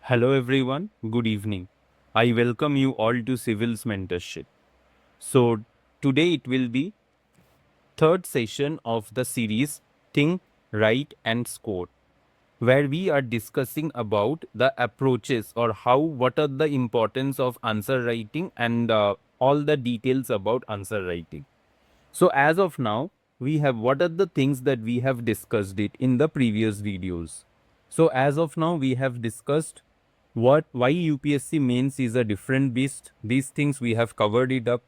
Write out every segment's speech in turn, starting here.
Hello everyone, good evening. I welcome you all to Civils Mentorship. So today it will be third session of the series Think, Write and Score, where we are discussing about the approaches or what are the importance of answer writing and all the details about answer writing. So as of now, we have what are the things that we have discussed it in the previous videos. So as of now, we have discussed why UPSC mains is a different beast. These things we have covered it up.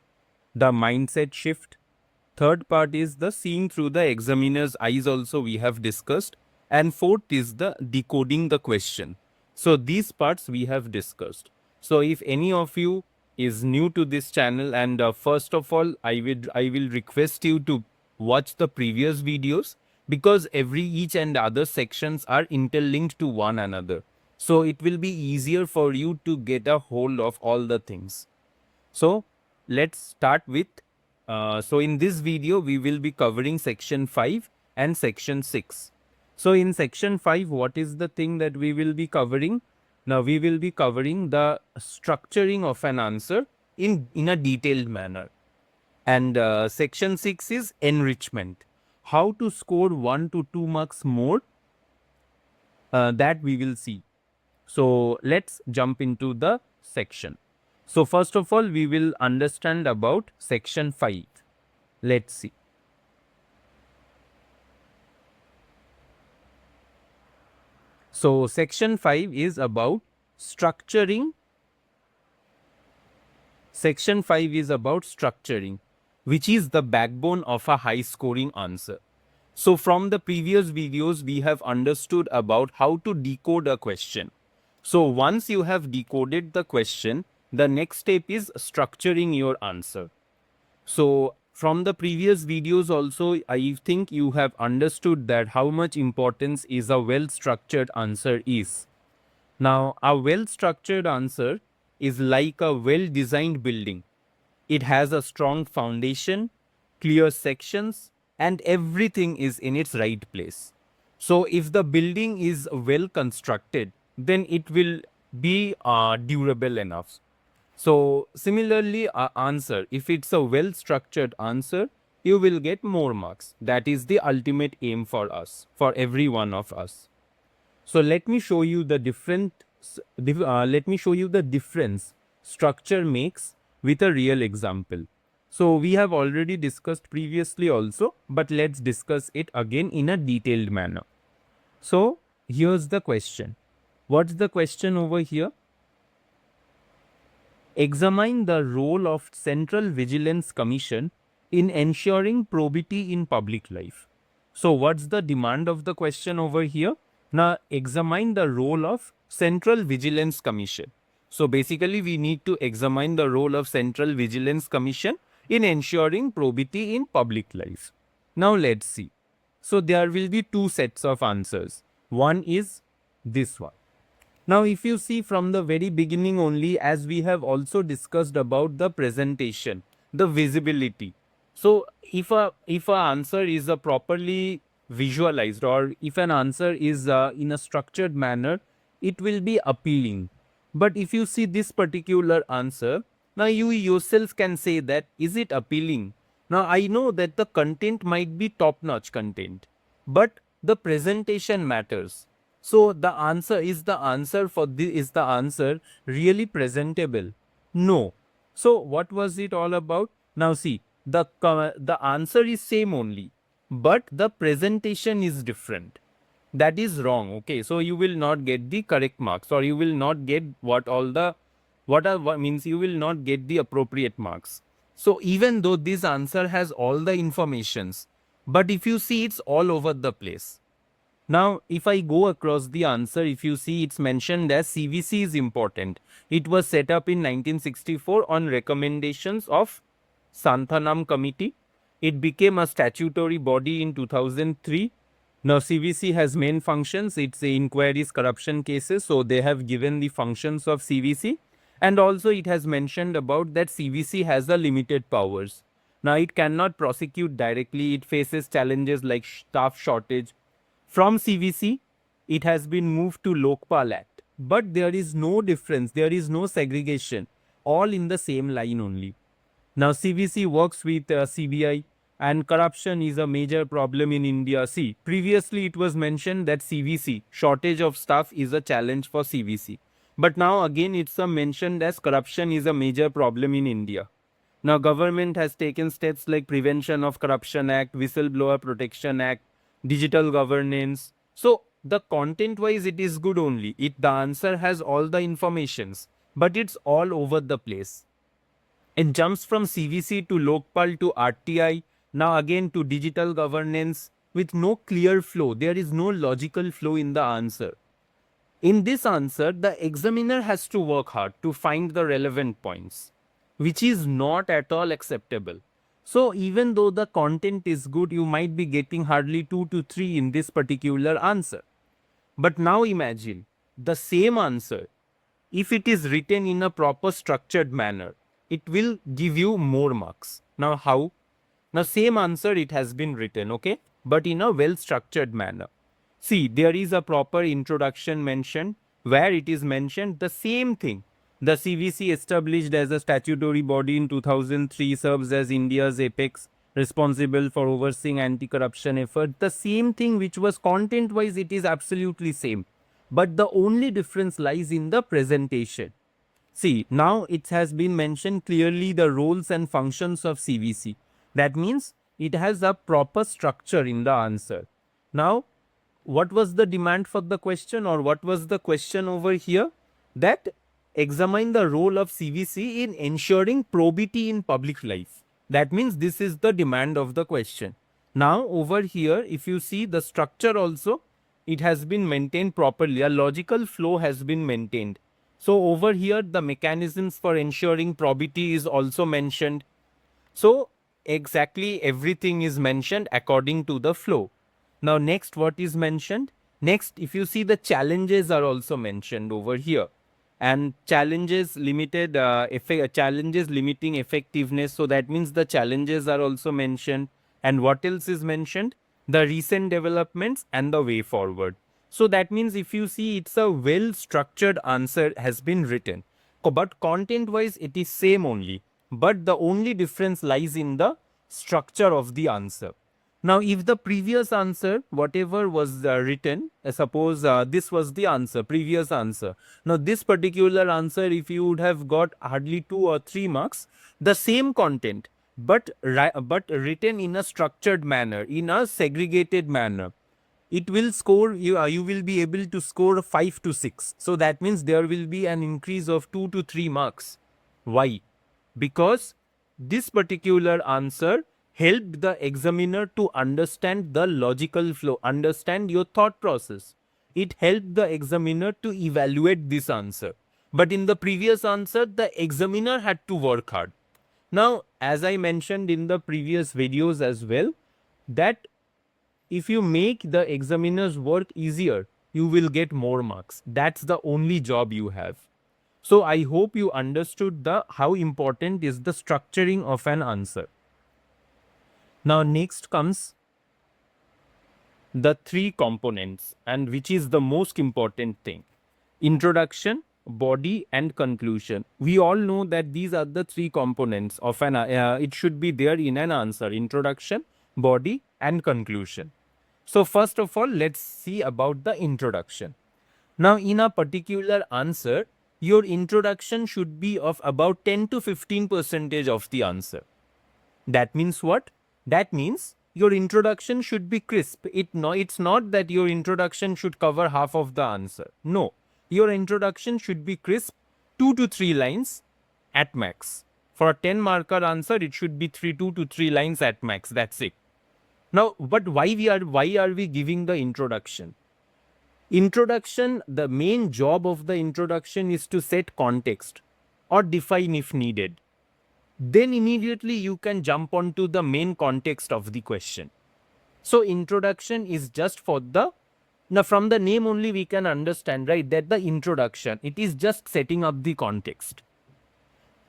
The mindset shift. Third part is the seeing through the examiner's eyes also we have discussed. And fourth is the decoding the question. So these parts we have discussed. So if any of you is new to this channel and first of all I will request you to watch the previous videos because each and other sections are interlinked to one another. So it will be easier for you to get a hold of all the things. So let's start with, so in this video, we will be covering section 5 and section 6. So in section 5, what is the thing that we will be covering? Now we will be covering the structuring of an answer in a detailed manner. And section 6 is enrichment. How to score 1 to 2 marks more, that we will see. So let's jump into the section. So first of all, we will understand about section 5. Let's see. So section 5 is about structuring. Section 5 is about structuring, which is the backbone of a high scoring answer. So from the previous videos, we have understood about how to decode a question. So once you have decoded the question, the next step is structuring your answer. So from the previous videos also, I think you have understood that how much importance is a well-structured answer is. Now, a well-structured answer is like a well-designed building. It has a strong foundation, clear sections, and everything is in its right place. So if the building is well constructed, then it will be durable enough. So similarly, answer, if it's a well structured answer, you will get more marks. That is the ultimate aim for us, for every one of us. So let me show you the difference structure makes with a real example. So we have already discussed previously also, but let's discuss it again in a detailed manner. So here's the question. What's the question over here? Examine the role of Central Vigilance Commission in ensuring probity in public life. So what's the demand of the question over here? Now examine the role of Central Vigilance Commission. So basically we need to examine the role of Central Vigilance Commission in ensuring probity in public life. Now let's see. So there will be two sets of answers. One is this one. Now, if you see from the very beginning only, as we have also discussed about the presentation, the visibility. So, if a answer is properly visualized, or if an answer is in a structured manner, it will be appealing. But if you see this particular answer, now you yourself can say that is it appealing? Now I know that the content might be top-notch content, but the presentation matters. So the answer is the answer really presentable? No. So what was it all about? Now see, the answer is same only, but the presentation is different. That is wrong. Okay, so you will not get the correct marks, or you will not get what means you will not get the appropriate marks. So even though this answer has all the informations, but if you see it's all over the place. Now, if I go across the answer, if you see it's mentioned as CVC is important. It was set up in 1964 on recommendations of Santhanam Committee. It became a statutory body in 2003. Now, CVC has main functions. It's inquiries, corruption cases. So they have given the functions of CVC. And also it has mentioned about that CVC has a limited powers. Now, it cannot prosecute directly. It faces challenges like staff shortage. From CVC, it has been moved to Lokpal Act. but there is no difference, there is no segregation, all in the same line only. Now CVC works with CBI, and corruption is a major problem in India. See, previously it was mentioned that CVC, shortage of staff, is a challenge for CVC. But now again it's mentioned as corruption is a major problem in India. Now government has taken steps like Prevention of Corruption Act, Whistleblower Protection Act, digital governance. So the content wise it is good only. The answer has all the informations, but it's all over the place. It jumps from CVC to Lokpal to RTI, now again to digital governance with no clear flow. There is no logical flow in the answer. In this answer, the examiner has to work hard to find the relevant points, which is not at all acceptable. So even though the content is good, you might be getting hardly 2 to 3 in this particular answer. But now imagine the same answer, if it is written in a proper structured manner, it will give you more marks. Now how? Now same answer it has been written, okay, but in a well structured manner. See, there is a proper introduction mentioned where it is mentioned the same thing. The CVC, established as a statutory body in 2003, serves as India's apex, responsible for overseeing anti-corruption effort. The same thing which was content-wise, it is absolutely same. But the only difference lies in the presentation. See, now it has been mentioned clearly the roles and functions of CVC. That means it has a proper structure in the answer. Now, what was the demand for the question, or what was the question over here? That examine the role of CVC in ensuring probity in public life. That means this is the demand of the question. Now over here, if you see the structure also, it has been maintained properly. A logical flow has been maintained. So over here, the mechanisms for ensuring probity is also mentioned. So exactly everything is mentioned according to the flow. Now next, what is mentioned? Next, if you see, the challenges are also mentioned over here, and challenges challenges limiting effectiveness. So that means the challenges are also mentioned. And what else is mentioned? The recent developments and the way forward. So that means if you see, it's a well structured answer has been written, but content wise it is same only, but the only difference lies in the structure of the answer. Now, if the previous answer, whatever was written, suppose this was the answer, previous answer. Now, this particular answer, if you would have got hardly 2 or 3 marks, the same content, but written in a structured manner, in a segregated manner, it will score, you will be able to score 5 to 6. So that means there will be an increase of 2 to 3 marks. Why? Because this particular answer helped the examiner to understand the logical flow, understand your thought process. It helped the examiner to evaluate this answer. But in the previous answer, the examiner had to work hard. Now, as I mentioned in the previous videos as well, that if you make the examiner's work easier, you will get more marks. That's the only job you have. So I hope you understood how important is the structuring of an answer. Now next comes the 3 components, and which is the most important thing: introduction, body and conclusion. We all know that these are the 3 components of an it should be there in an answer: introduction, body and conclusion. So first of all, let's see about the introduction. Now in a particular answer, your introduction should be of about 10 to 15% of the answer. That means what? That means your introduction should be crisp. It's not that your introduction should cover half of the answer. No, your introduction should be crisp, 2 to 3 lines at max. For a 10 marker answer, it should be 2 to 3 lines at max. That's it. Now, but why are we giving the introduction? Introduction, the main job of the introduction is to set context or define if needed. Then immediately you can jump onto the main context of the question. So introduction is just for now from the name only we can understand, right, that the introduction, it is just setting up the context.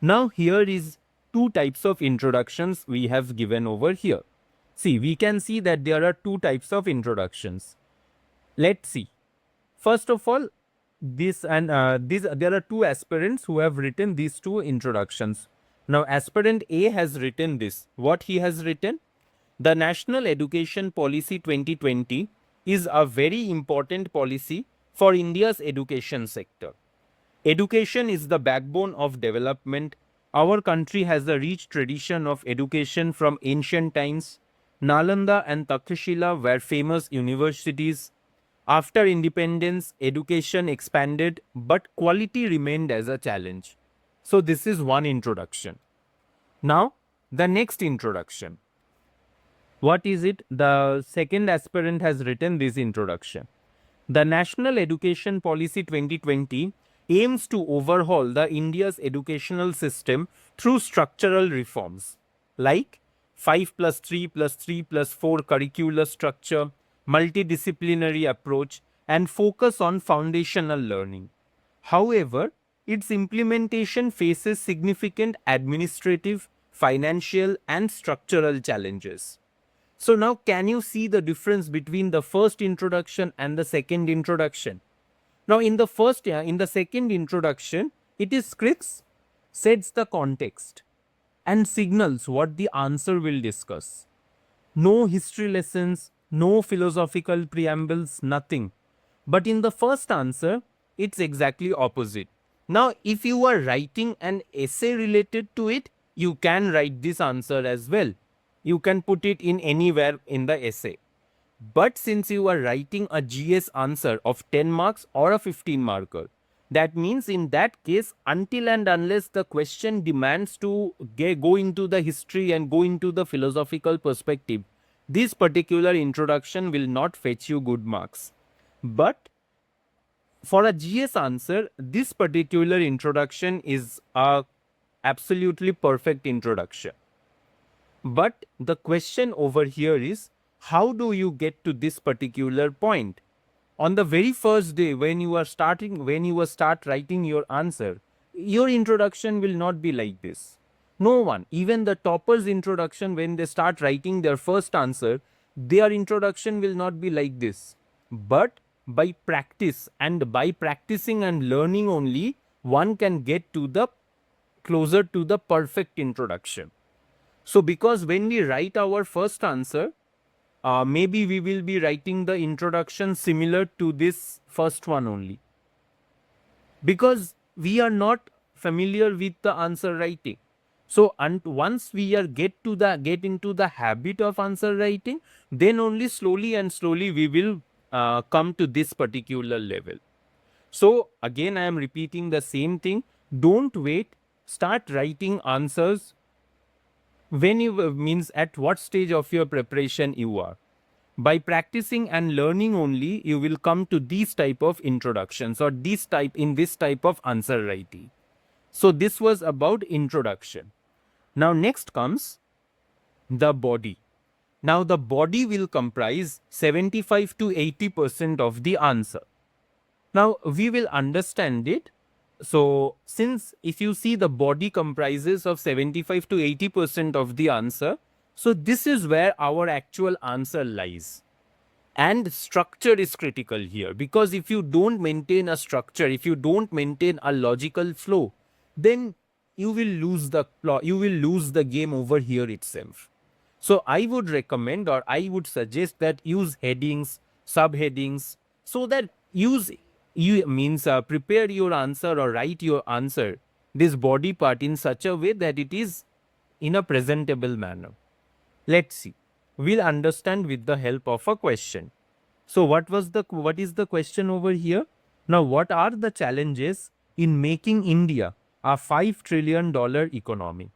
Now here is 2 types of introductions we have given over here. See, we can see that there are 2 types of introductions. Let's see. First of all, this and there are two aspirants who have written these two introductions. Now, aspirant A has written this. What he has written? The National Education Policy 2020 is a very important policy for India's education sector. Education is the backbone of development. Our country has a rich tradition of education from ancient times. Nalanda and Takshashila were famous universities. After independence, education expanded, but quality remained as a challenge. So, this is one introduction. Now, the next introduction. What is it? The second aspirant has written this introduction. The National Education Policy 2020 aims to overhaul the India's educational system through structural reforms like 5 plus 3 plus 3 plus 4 curricular structure, multidisciplinary approach, and focus on foundational learning. However, its implementation faces significant administrative, financial, and structural challenges. So now can you see the difference between the first introduction and the second introduction? Now in the second introduction, it is scripts, sets the context and signals what the answer will discuss. No history lessons, no philosophical preambles, nothing. But in the first answer, it's exactly opposite. Now, if you are writing an essay related to it, you can write this answer as well. You can put it in anywhere in the essay. But since you are writing a GS answer of 10 marks or a 15 marker, that means in that case, until and unless the question demands to go into the history and go into the philosophical perspective, this particular introduction will not fetch you good marks. But for a GS answer, this particular introduction is a absolutely perfect introduction. But the question over here is, how do you get to this particular point? On the very first day when you start writing your answer, your introduction will not be like this. No one, even the toppers introduction, when they start writing their first answer, their introduction will not be like this. But by practice and by practicing and learning only, one can get to the closer to the perfect introduction. So because when we write our first answer, maybe we will be writing the introduction similar to this first one only. Because we are not familiar with the answer writing. So once we are get into the habit of answer writing, then only slowly and slowly we will come to this particular level. So again, I am repeating the same thing. Don't wait. Start writing answers when you means at what stage of your preparation you are. By practicing and learning only, you will come to these type of introductions or this type of answer writing. So this was about introduction. Now next comes the body. Now the body will comprise 75 to 80% of the answer. Now we will understand it. So since if you see the body comprises of 75 to 80% of the answer, so this is where our actual answer lies. And structure is critical here, because if you don't maintain a structure, if you don't maintain a logical flow, then you will lose the plot, you will lose the game over here itself. So I would recommend or I would suggest that use headings, subheadings, so that prepare your answer or write your answer, this body part, in such a way that it is in a presentable manner. Let's see. We'll understand with the help of a question. So what is the question over here? Now, what are the challenges in making India a $5 trillion economy?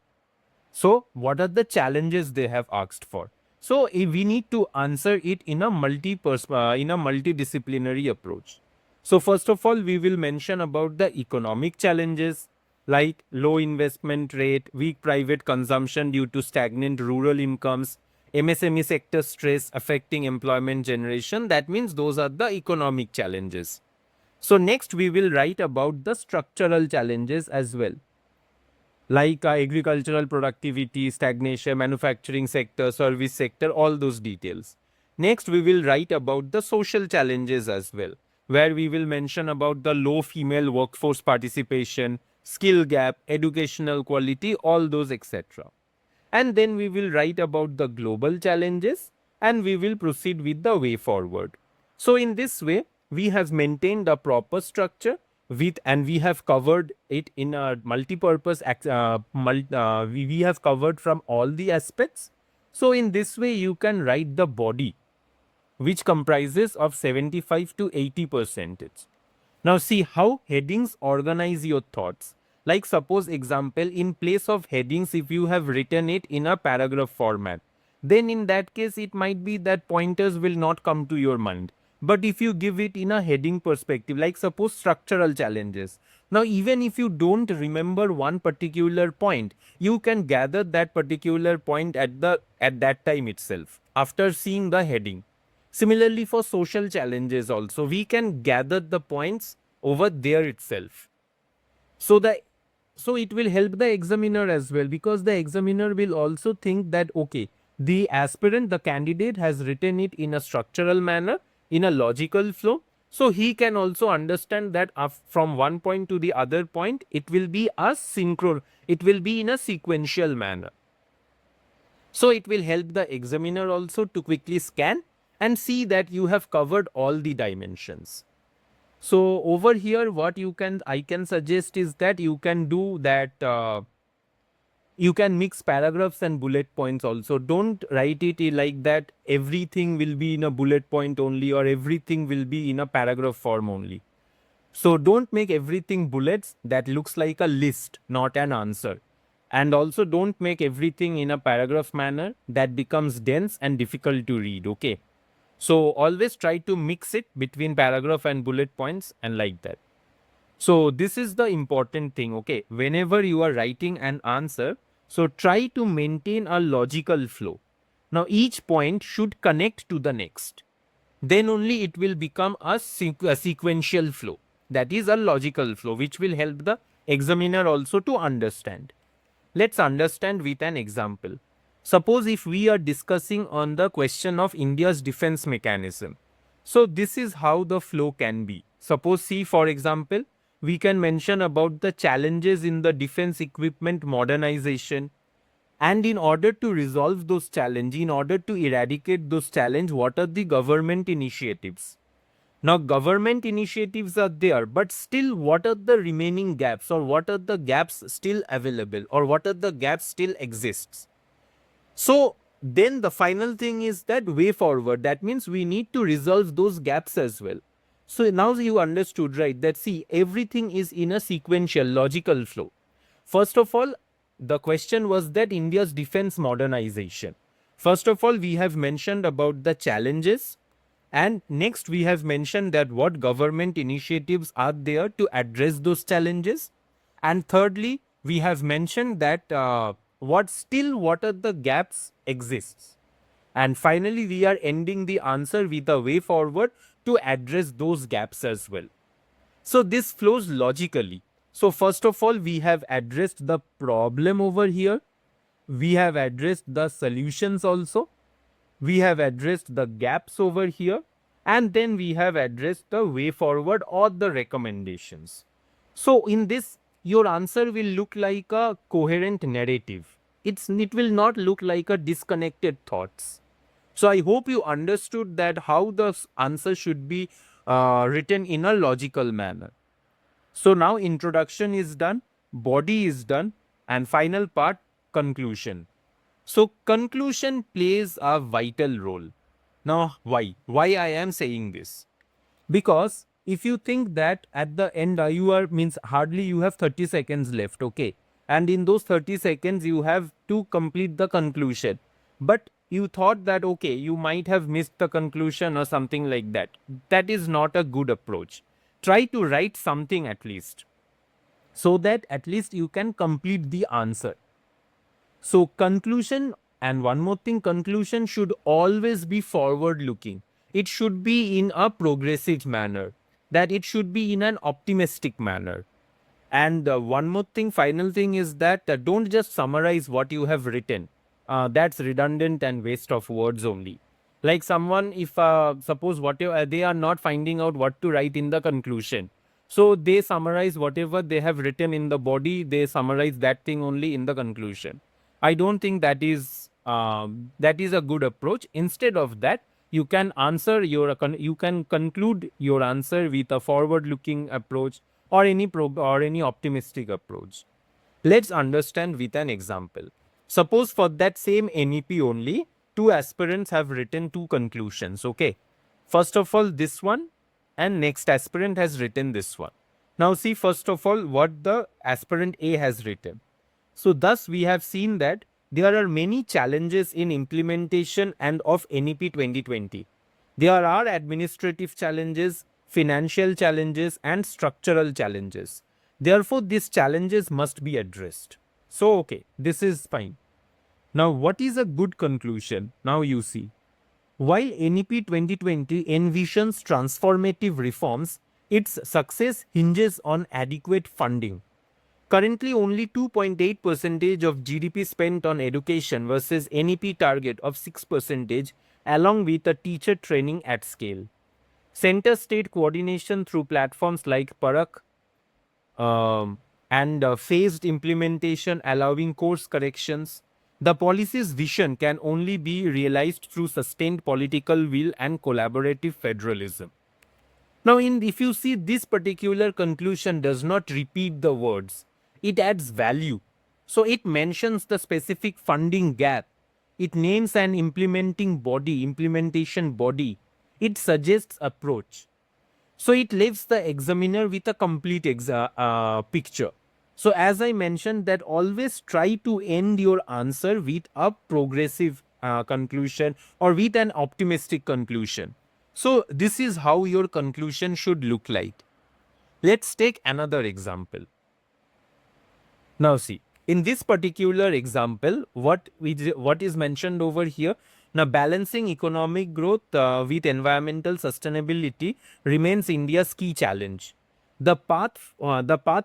So what are the challenges they have asked for? So we need to answer it in a multidisciplinary approach. So first of all, we will mention about the economic challenges like low investment rate, weak private consumption due to stagnant rural incomes, MSME sector stress affecting employment generation. That means those are the economic challenges. So next we will write about the structural challenges as well, like agricultural productivity, stagnation, manufacturing sector, service sector, all those details. Next we will write about the social challenges as well. where we will mention about the low female workforce participation, skill gap, educational quality, all those etc. And then we will write about the global challenges and we will proceed with the way forward. So in this way, we have maintained a proper structure with, and we have covered it in a multi-purpose, we have covered from all the aspects. So in this way, you can write the body, which comprises of 75 to 80%. Now see how headings organize your thoughts. Like suppose example, in place of headings, if you have written it in a paragraph format, then in that case it might be that pointers will not come to your mind. But if you give it in a heading perspective, like suppose structural challenges. Now even if you don't remember one particular point, you can gather that particular point at that time itself after seeing the heading. Similarly, for social challenges also, we can gather the points over there itself. So it will help the examiner as well, because the examiner will also think that okay, the aspirant, the candidate has written it in a structural manner, in a logical flow. So he can also understand that from one point to the other point, it will be it will be in a sequential manner. So it will help the examiner also to quickly scan and see that you have covered all the dimensions. So over here, what I can suggest is that you can do that. You can mix paragraphs and bullet points also. Don't write it like that everything will be in a bullet point only or everything will be in a paragraph form only. So don't make everything bullets. That looks like a list, not an answer. And also don't make everything in a paragraph manner. That becomes dense and difficult to read. Okay. So always try to mix it between paragraph and bullet points and like that. So this is the important thing. Okay. Whenever you are writing an answer, so try to maintain a logical flow. Now each point should connect to the next. Then only it will become a sequential flow. That is a logical flow, which will help the examiner also to understand. Let's understand with an example. Suppose if we are discussing on the question of India's defense mechanism. So this is how the flow can be. Suppose see, for example, we can mention about the challenges in the defense equipment modernization. And in order to resolve those challenges, in order to eradicate those challenges, what are the government initiatives? Now, government initiatives are there, but still, what are the remaining gaps, or what are the gaps still available, or what are the gaps still exists? So then the final thing is that way forward. That means we need to resolve those gaps as well. So now you understood, right, that see, everything is in a sequential logical flow. First of all, the question was that India's defense modernization. First of all, we have mentioned about the challenges, and next we have mentioned that what government initiatives are there to address those challenges. And thirdly, we have mentioned that what are the gaps exists. And finally, we are ending the answer with a way forward to address those gaps as well. So this flows logically. So first of all, we have addressed the problem over here. We have addressed the solutions also. We have addressed the gaps over here. And then we have addressed the way forward or the recommendations. So in this, your answer will look like a coherent narrative. It will not look like a disconnected thoughts. So I hope you understood that how the answer should be written in a logical manner. So now introduction is done, body is done, and final part, conclusion. So conclusion plays a vital role. Now why? Why I am saying this? Because if you think that at the end you are means hardly you have 30 seconds left, okay? And in those 30 seconds you have to complete the conclusion. But you thought that okay, you might have missed the conclusion or something like that. That is not a good approach. Try to write something at least, so that at least you can complete the answer. So conclusion, and one more thing, conclusion should always be forward looking. It should be in a progressive manner, that it should be in an optimistic manner. And one more thing, final thing is that don't just summarize what you have written. That's redundant and waste of words only. Like someone, if suppose whatever they are not finding out what to write in the conclusion, so they summarize whatever they have written in the body, they summarize that thing only in the conclusion. I don't think that is a good approach. Instead of that, you can you can conclude your answer with a forward looking approach, or any optimistic approach. Let's understand with an example. Suppose for that same NEP only, two aspirants have written two conclusions. Okay. First of all, this one, and next aspirant has written this one. Now see first of all what the aspirant A has written. So thus we have seen that there are many challenges in implementation and of NEP 2020. There are administrative challenges, financial challenges, and structural challenges. Therefore, these challenges must be addressed. So, okay, this is fine. Now, what is a good conclusion? Now you see. While NEP 2020 envisions transformative reforms, its success hinges on adequate funding. Currently, only 2.8% of GDP spent on education versus NEP target of 6%, along with a teacher training at scale. Center-state coordination through platforms like Parak and phased implementation allowing course corrections. The policy's vision can only be realized through sustained political will and collaborative federalism. Now, if you see this particular conclusion does not repeat the words, it adds value. So it mentions the specific funding gap. It names an implementation body. It suggests approach. So it leaves the examiner with a complete picture. So as I mentioned that always try to end your answer with a progressive conclusion or with an optimistic conclusion. So this is how your conclusion should look like. Let's take another example. Now see, in this particular example, what is mentioned over here, now balancing economic growth with environmental sustainability remains India's key challenge. The path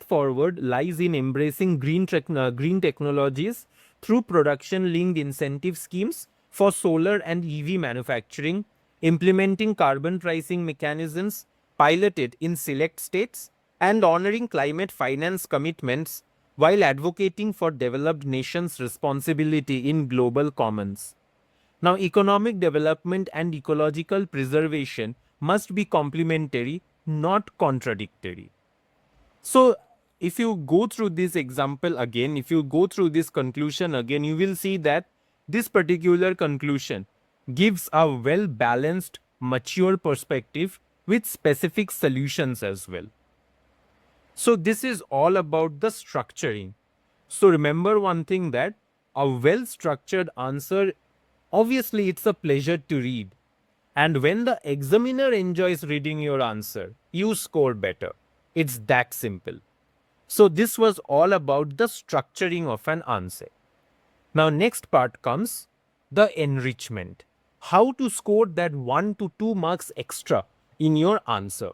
forward lies in embracing green technologies through production-linked incentive schemes for solar and EV manufacturing, implementing carbon pricing mechanisms piloted in select states, and honoring climate finance commitments while advocating for developed nations' responsibility in global commons. Now, economic development and ecological preservation must be complementary, not contradictory. So, if you go through this example again, if you go through this conclusion again, you will see that this particular conclusion gives a well balanced, mature perspective with specific solutions as well. So, this is all about the structuring. So, remember one thing, that a well structured answer, obviously, it's a pleasure to read. And when the examiner enjoys reading your answer, you score better. It's that simple. So, this was all about the structuring of an answer. Now, next part comes the enrichment. How to score that 1 to 2 marks extra in your answer.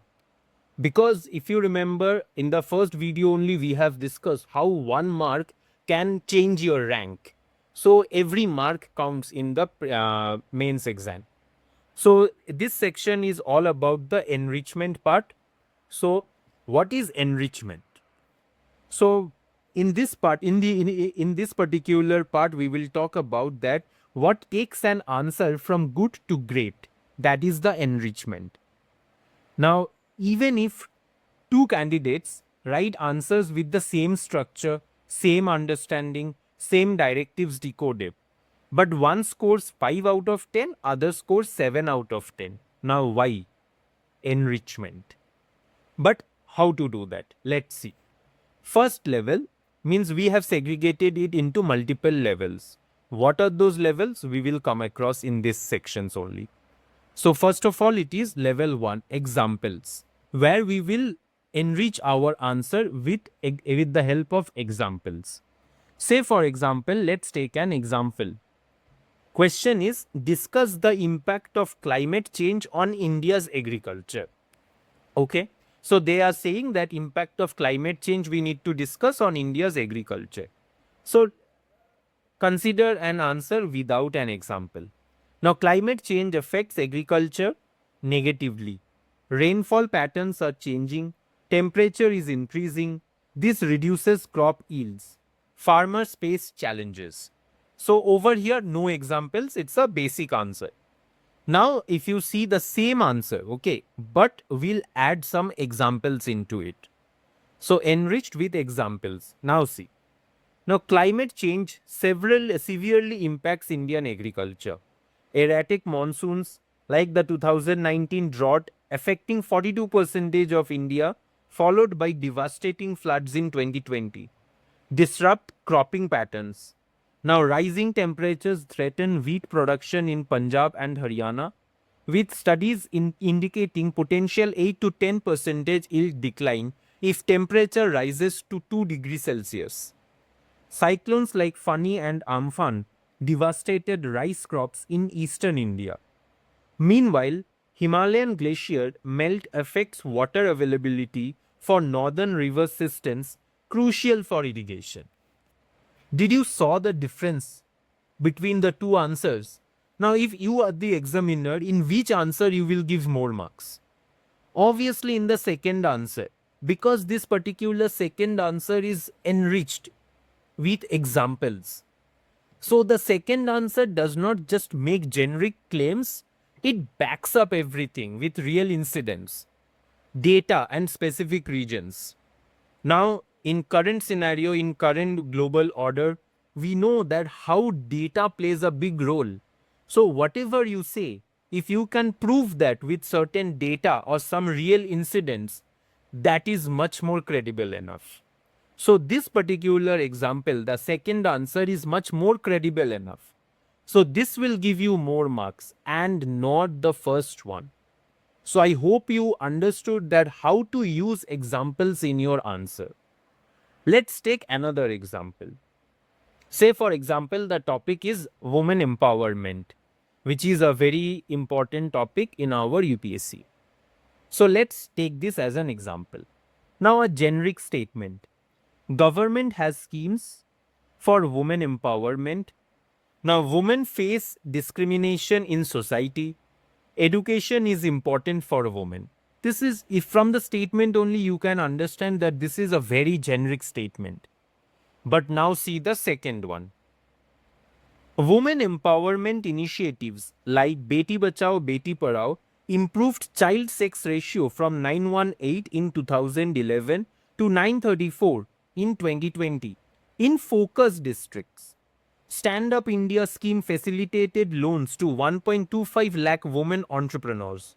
Because if you remember, in the first video only we have discussed how 1 mark can change your rank. So, every mark counts in the mains exam. So, this section is all about the enrichment part. So, what is enrichment? So, in this part, in this particular part, we will talk about that what takes an answer from good to great. That is the enrichment. Now, even if two candidates write answers with the same structure, same understanding, same directives decoded, but one scores 5 out of 10, other scores 7 out of 10. Now, why? Enrichment. But how to do that? Let's see. First level means we have segregated it into multiple levels. What are those levels? We will come across in this sections only. So first of all, it is level 1, examples, where we will enrich our answer with the help of examples. Say for example, let's take an example. Question is, discuss the impact of climate change on India's agriculture. Okay. So they are saying that impact of climate change we need to discuss on India's agriculture. So consider an answer without an example. Now, climate change affects agriculture negatively. Rainfall patterns are changing, temperature is increasing. This reduces crop yields. Farmers face challenges. So, over here, no examples, it's a basic answer. Now, if you see the same answer, okay, but we'll add some examples into it. So, enriched with examples. Now, see. Now, climate change severely impacts Indian agriculture. Erratic monsoons, like the 2019 drought affecting 42% of India, followed by devastating floods in 2020, disrupt cropping patterns. Now, rising temperatures threaten wheat production in Punjab and Haryana, with studies indicating potential 8 to 10% yield decline if temperature rises to 2 degrees Celsius. Cyclones like Fani and Amphan devastated rice crops in eastern India. Meanwhile, Himalayan glacier melt affects water availability for northern river systems, crucial for irrigation. Did you saw the difference between the two answers? Now, if you are the examiner, in which answer you will give more marks? Obviously, in the second answer, because this particular second answer is enriched with examples. So the second answer does not just make generic claims, it backs up everything with real incidents, data and specific regions. Now, in current scenario, in current global order, we know that how data plays a big role. So whatever you say, if you can prove that with certain data or some real incidents, that is much more credible enough. So this particular example, the second answer is much more credible enough. So this will give you more marks and not the first one. So I hope you understood that how to use examples in your answer. Let's take another example. Say for example, the topic is women empowerment, which is a very important topic in our UPSC. So let's take this as an example. Now a generic statement. Government has schemes for women empowerment. Now, women face discrimination in society. Education is important for women. This is, if from the statement only you can understand that this is a very generic statement. But now see the second one. Women empowerment initiatives like Beti Bachao, Beti Padhao improved child sex ratio from 918 in 2011 to 934 in 2020 in focus districts. Stand Up India scheme facilitated loans to 1.25 lakh women entrepreneurs.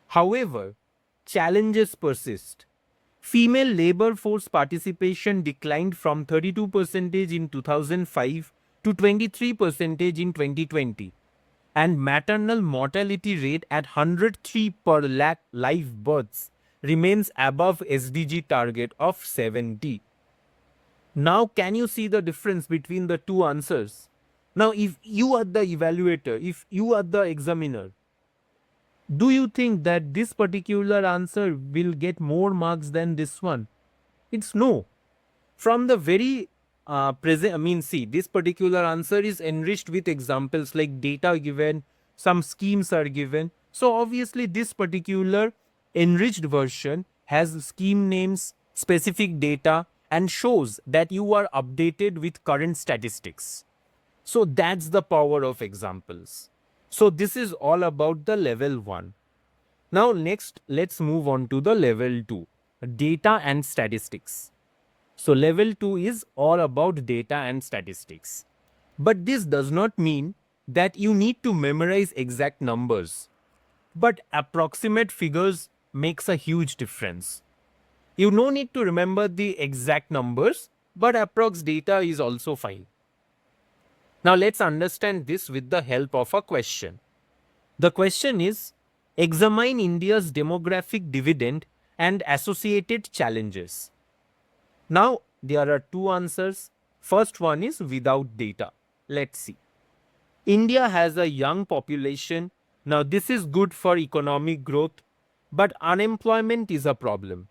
However, challenges persist. Female labor force participation declined from 32% in 2005 to 23% in 2020, and maternal mortality rate at 103 per lakh live births remains above SDG target of 70. Now, can you see the difference between the two answers? Now, if you are the evaluator, if you are the examiner, do you think that this particular answer will get more marks than this one? It's no. From the very present, see, this particular answer is enriched with examples like data given, some schemes are given. So obviously, this particular enriched version has scheme names, specific data, and shows that you are updated with current statistics. So that's the power of examples. So this is all about the level 1. Now next, let's move on to the level 2, data and statistics. So level 2 is all about data and statistics. But this does not mean that you need to memorize exact numbers. But approximate figures makes a huge difference. You no need to remember the exact numbers, but approx data is also fine. Now let's understand this with the help of a question. The question is, examine India's demographic dividend and associated challenges. Now there are two answers. First one is without data. Let's see. India has a young population. Now this is good for economic growth, but unemployment is a problem.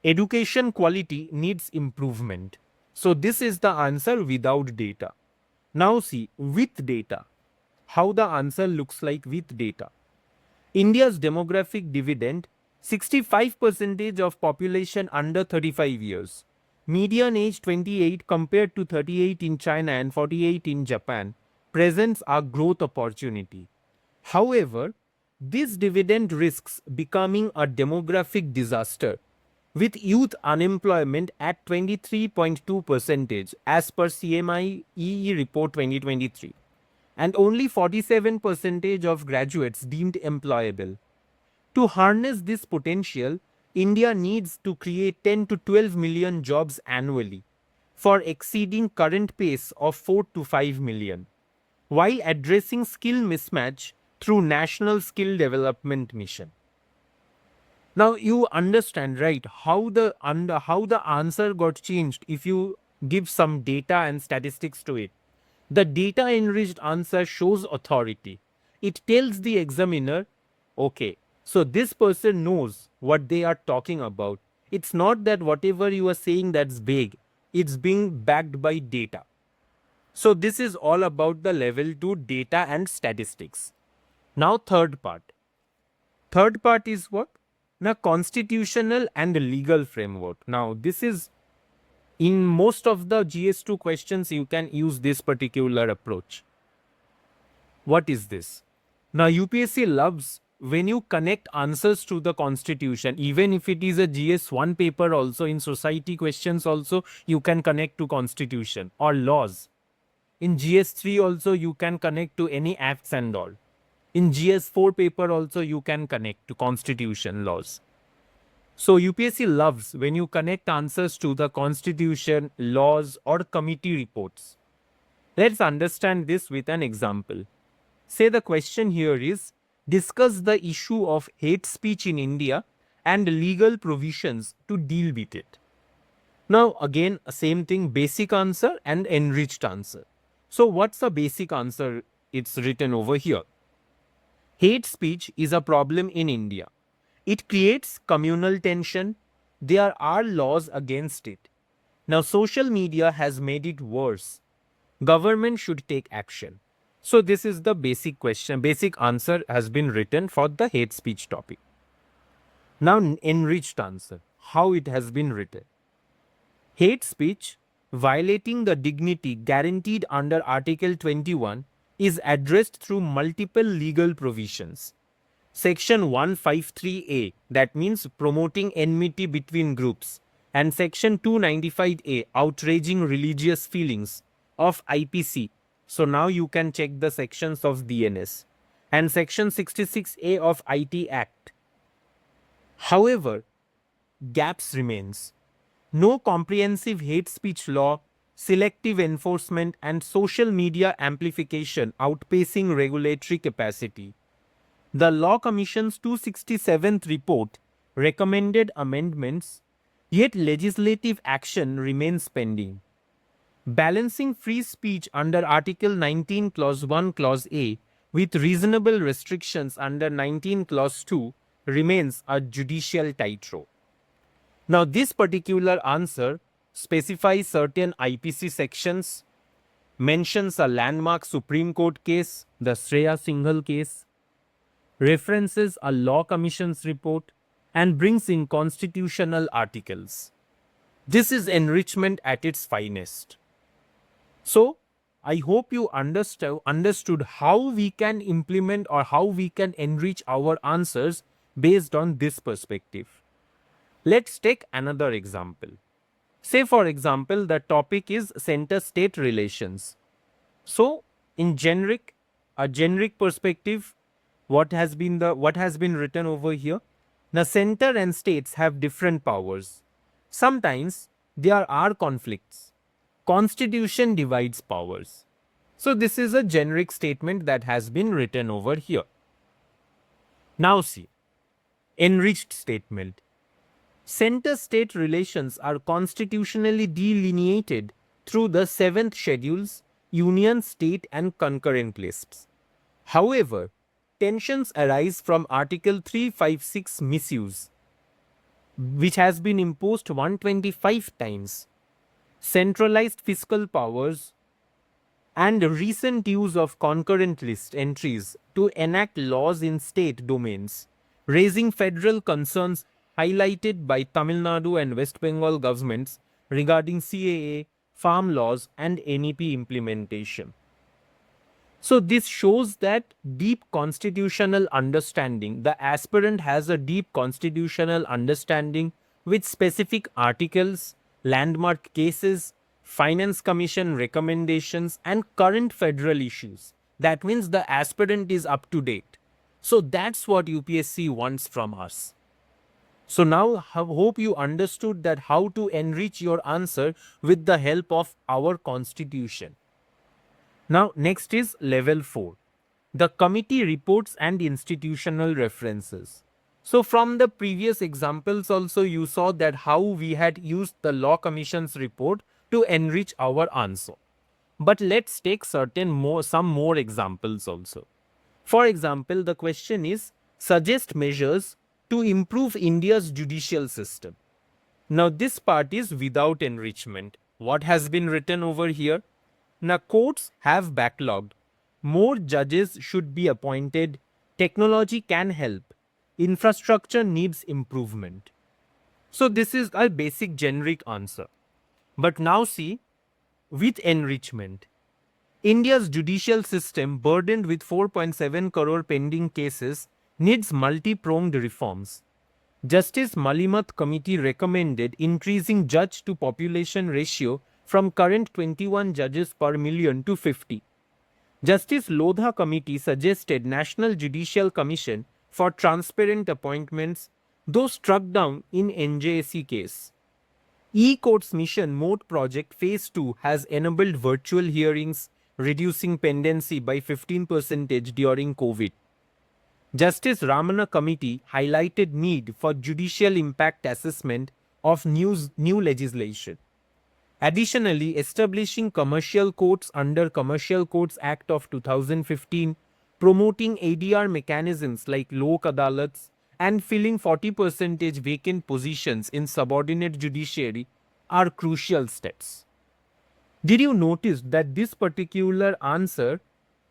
Education quality needs improvement. So this is the answer without data. Now see, with data. how the answer looks like with data. India's demographic dividend, 65% of population under 35 years. Median age 28 compared to 38 in China and 48 in Japan presents a growth opportunity. However, this dividend risks becoming a demographic disaster with youth unemployment at 23.2% as per CMI EE report 2023 and only 47% of graduates deemed employable. To harness this potential, India needs to create 10 to 12 million jobs annually for exceeding current pace of 4 to 5 million, while addressing skill mismatch through National Skill Development Mission. Now you understand, right, how the answer got changed if you give some data and statistics to it. The data enriched answer shows authority. It tells the examiner, okay, so this person knows what they are talking about. It's not that whatever you are saying that's vague, it's being backed by data. So this is all about the level 2 data and statistics. Now third part. Third part is what? Now constitutional and legal framework. Now this is in most of the GS2 questions you can use this particular approach. What is this? Now UPSC loves when you connect answers to the constitution, even if it is a GS1 paper also in society questions also you can connect to constitution or laws. In GS3 also you can connect to any acts and all. In GS4 paper also you can connect to constitution laws. So UPSC loves when you connect answers to the constitution, laws or committee reports. Let's understand this with an example. Say the question here is, discuss the issue of hate speech in India and legal provisions to deal with it. Now again, same thing, basic answer and enriched answer. So what's the basic answer? It's written over here. Hate speech is a problem in India. It creates communal tension. There are laws against it. Now social media has made it worse. Government should take action. So this is the basic question. Basic answer has been written for the hate speech topic. Now enriched answer. How it has been written. Hate speech violating the dignity guaranteed under Article 21 is addressed through multiple legal provisions. Section 153A, that means promoting enmity between groups, and Section 295A, outraging religious feelings of IPC. So now you can check the sections of DNS, and Section 66A of IT Act. However, gaps remains. No comprehensive hate speech law, selective enforcement and social media amplification outpacing regulatory capacity. The Law Commission's 267th report recommended amendments, yet legislative action remains pending. Balancing free speech under Article 19 Clause 1 Clause A with reasonable restrictions under 19 Clause 2 remains a judicial tightrope. Now this particular answer specifies certain IPC sections, mentions a landmark Supreme Court case, the Shreya Singhal case, references a Law Commission's report, and brings in constitutional articles. This is enrichment at its finest. So, I hope you understood how we can implement or how we can enrich our answers based on this perspective. Let's take another example. Say for example, the topic is center-state relations. So, in a generic perspective, what has been written over here? The center and states have different powers. Sometimes there are conflicts. Constitution divides powers. So this is a generic statement that has been written over here. Now see, enriched statement. Center-state relations are constitutionally delineated through the 7th schedules, union, state and concurrent lists. However, tensions arise from Article 356 misuse, which has been imposed 125 times. Centralized fiscal powers and recent use of concurrent list entries to enact laws in state domains, raising federal concerns highlighted by Tamil Nadu and West Bengal governments regarding CAA, farm laws, and NEP implementation. So this shows that deep constitutional understanding. The aspirant has a deep constitutional understanding with specific articles, landmark cases, finance commission recommendations, and current federal issues. That means the aspirant is up to date. So that's what UPSC wants from us. So now hope you understood that how to enrich your answer with the help of our constitution. Now, next is level 4, the committee reports and institutional references. So, from the previous examples, also you saw that how we had used the Law Commission's report to enrich our answer. But let's take some more examples also. For example, the question is suggest measures to improve India's judicial system. Now, this part is without enrichment. What has been written over here? Now, courts have backlogged. More judges should be appointed. Technology can help. Infrastructure needs improvement. So, this is a basic generic answer. But now, see, with enrichment, India's judicial system, burdened with 4.7 crore pending cases, needs multi-pronged reforms. Justice Malimat Committee recommended increasing judge to population ratio from current 21 judges per million to 50. Justice Lodha Committee suggested National Judicial Commission for transparent appointments, though struck down in NJSC case. E-Courts Mission Mode Project Phase 2 has enabled virtual hearings, reducing pendency by 15% during COVID. Justice Ramana Committee highlighted need for judicial impact assessment of new legislation. Additionally, establishing commercial courts under Commercial Courts Act of 2015, promoting ADR mechanisms like Lok Adalats, and filling 40% vacant positions in subordinate judiciary are crucial steps. Did you notice that this particular answer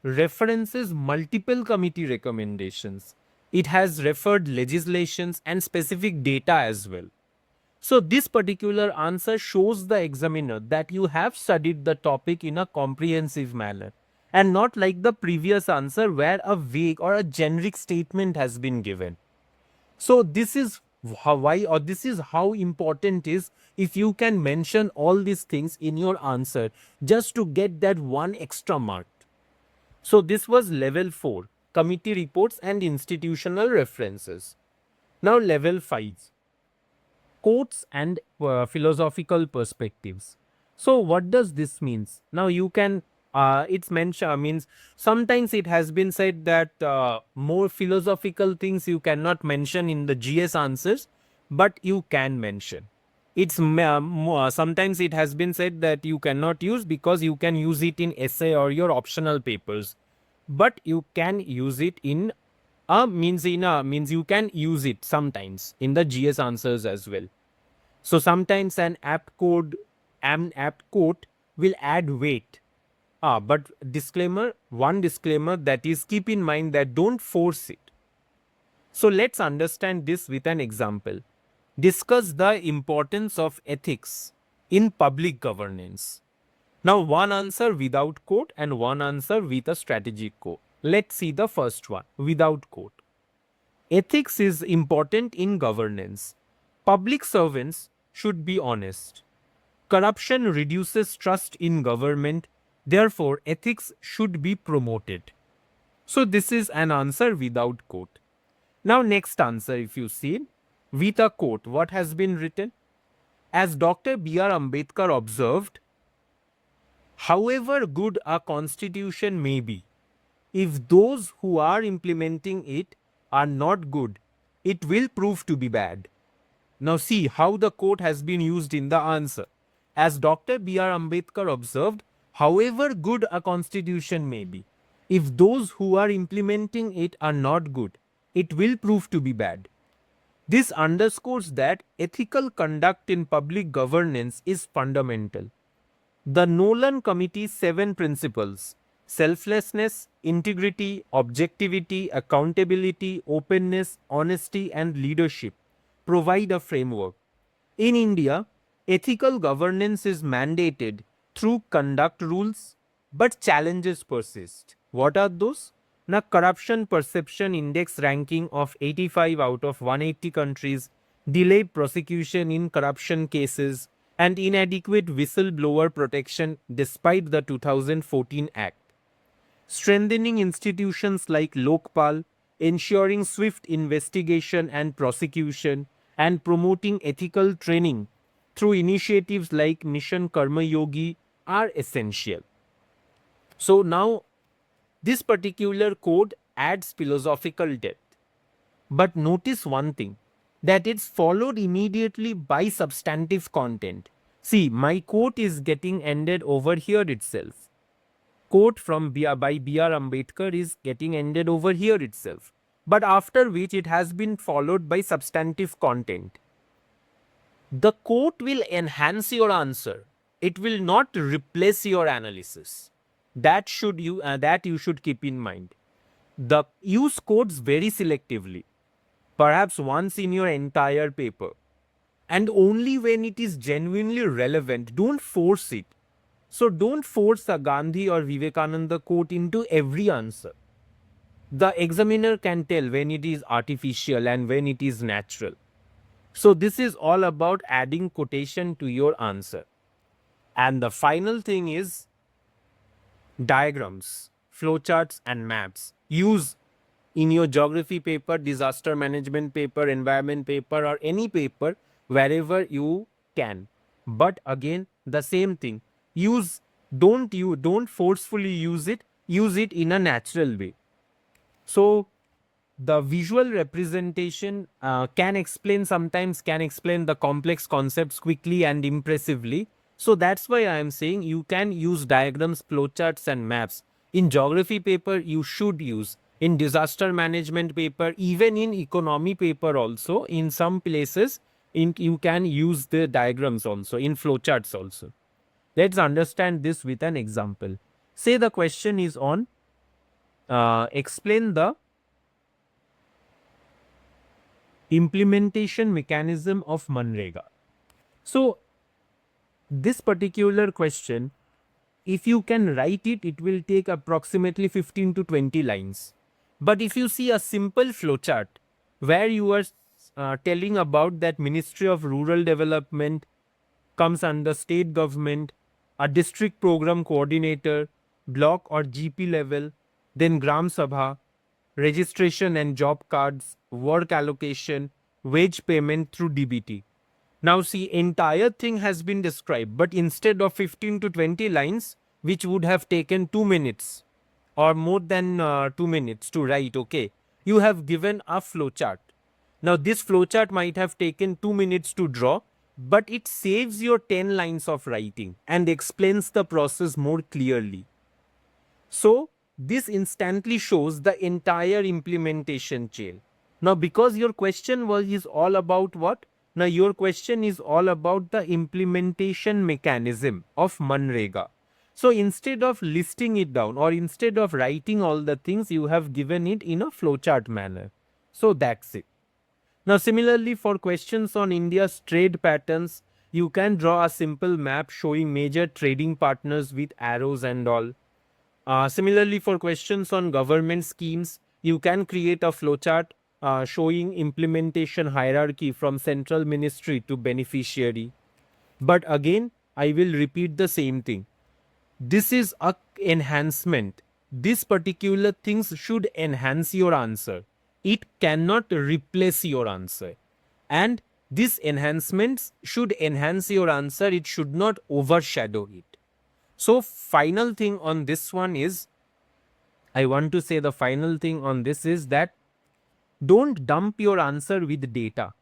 references multiple committee recommendations? It has referred legislations and specific data as well. So this particular answer shows the examiner that you have studied the topic in a comprehensive manner and not like the previous answer where a vague or a generic statement has been given. So this is this is how important is if you can mention all these things in your answer just to get that one extra mark. So this was level 4, committee reports and institutional references. Now level 5, quotes and philosophical perspectives. So what does this means? Now you can it's mentioned means sometimes it has been said that more philosophical things you cannot mention in the GS answers, but you can mention. It's sometimes it has been said that you cannot use because you can use it in essay or your optional papers, but you can use it in means you can use it sometimes in the GS answers as well. So sometimes an apt quote will add weight. But one disclaimer that is, keep in mind that don't force it. So let's understand this with an example. Discuss the importance of ethics in public governance. Now one answer without quote and one answer with a strategic quote. Let's see the first one without quote. Ethics is important in governance. Public servants should be honest. Corruption reduces trust in government. Therefore, ethics should be promoted. So this is an answer without quote. Now next answer, if you see, with a quote, what has been written? As Dr. B.R. Ambedkar observed, however good a constitution may be, if those who are implementing it are not good, it will prove to be bad. Now see how the quote has been used in the answer. As Dr. B.R. Ambedkar observed, however good a constitution may be, if those who are implementing it are not good, it will prove to be bad. This underscores that ethical conduct in public governance is fundamental. The Nolan Committee's 7 principles: selflessness, integrity, objectivity, accountability, openness, honesty, and leadership provide a framework. In India, ethical governance is mandated through conduct rules, but challenges persist. What are those? Now, corruption perception index ranking of 85 out of 180 countries, delayed prosecution in corruption cases, and inadequate whistleblower protection despite the 2014 Act. Strengthening institutions like Lokpal, ensuring swift investigation and prosecution, and promoting ethical training through initiatives like Mission Karma Yogi are essential. So now this particular code adds philosophical depth. But notice one thing, that it's followed immediately by substantive content. See, my quote is getting ended over here itself. Quote from by B.R. Ambedkar is getting ended over here itself. But after which it has been followed by substantive content. The quote will enhance your answer. It will not replace your analysis. That you should keep in mind. The use quotes very selectively, perhaps once in your entire paper, and only when it is genuinely relevant. Don't force it. So don't force a Gandhi or Vivekananda quote into every answer. The examiner can tell when it is artificial and when it is natural. So this is all about adding quotation to your answer. And the final thing is diagrams, flowcharts and maps. Use in your geography paper, disaster management paper, environment paper, or any paper wherever you can. But again, the same thing. Don't forcefully use it. Use it in a natural way. So the visual representation sometimes can explain the complex concepts quickly and impressively. So that's why I am saying you can use diagrams, flowcharts and maps. In geography paper, you should use. In disaster management paper, even in economy paper also, in some places, you can use the diagrams also, in flowcharts also. Let's understand this with an example. Say the question is on explain the implementation mechanism of Manrega. So this particular question, if you can write it, it will take approximately 15 to 20 lines. But if you see a simple flowchart where you are telling about that Ministry of Rural Development comes under state government, a district program coordinator, block or GP level, then Gram Sabha, registration and job cards, work allocation, wage payment through DBT. Now see, entire thing has been described, but instead of 15 to 20 lines, which would have taken 2 minutes or more than 2 minutes to write, okay, you have given a flowchart. Now this flowchart might have taken 2 minutes to draw, but it saves your 10 lines of writing and explains the process more clearly. So this instantly shows the entire implementation chain. Now because your question is all about what? Now your question is all about the implementation mechanism of Manrega. So instead of listing it down or instead of writing all the things, you have given it in a flowchart manner. So that's it. Now similarly for questions on India's trade patterns, you can draw a simple map showing major trading partners with arrows and all. Similarly for questions on government schemes, you can create a flowchart showing implementation hierarchy from central ministry to beneficiary. But again, I will repeat the same thing. This is a enhancement. This particular things should enhance your answer. It cannot replace your answer. And these enhancements should enhance your answer. It should not overshadow it. So final thing on this one is, I want to say the final thing on this is that don't dump your answer with data.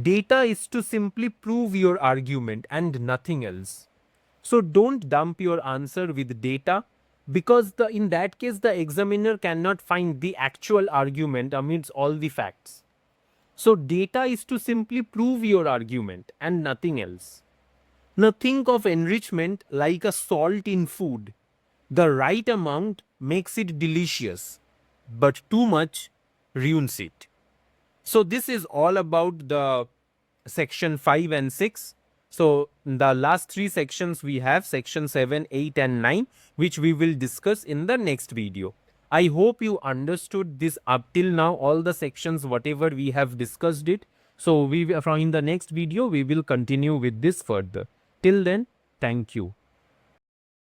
Data is to simply prove your argument and nothing else. So don't dump your answer with data, because in that case the examiner cannot find the actual argument amidst all the facts. So data is to simply prove your argument and nothing else. Now think of enrichment like a salt in food. The right amount makes it delicious, but too much ruins it. So this is all about the section 5 and 6. So the last three sections we have section 7, 8 and 9, which we will discuss in the next video. I hope you understood this up till now, all the sections, whatever we have discussed it. So from in the next video, we will continue with this further. Till then, thank you.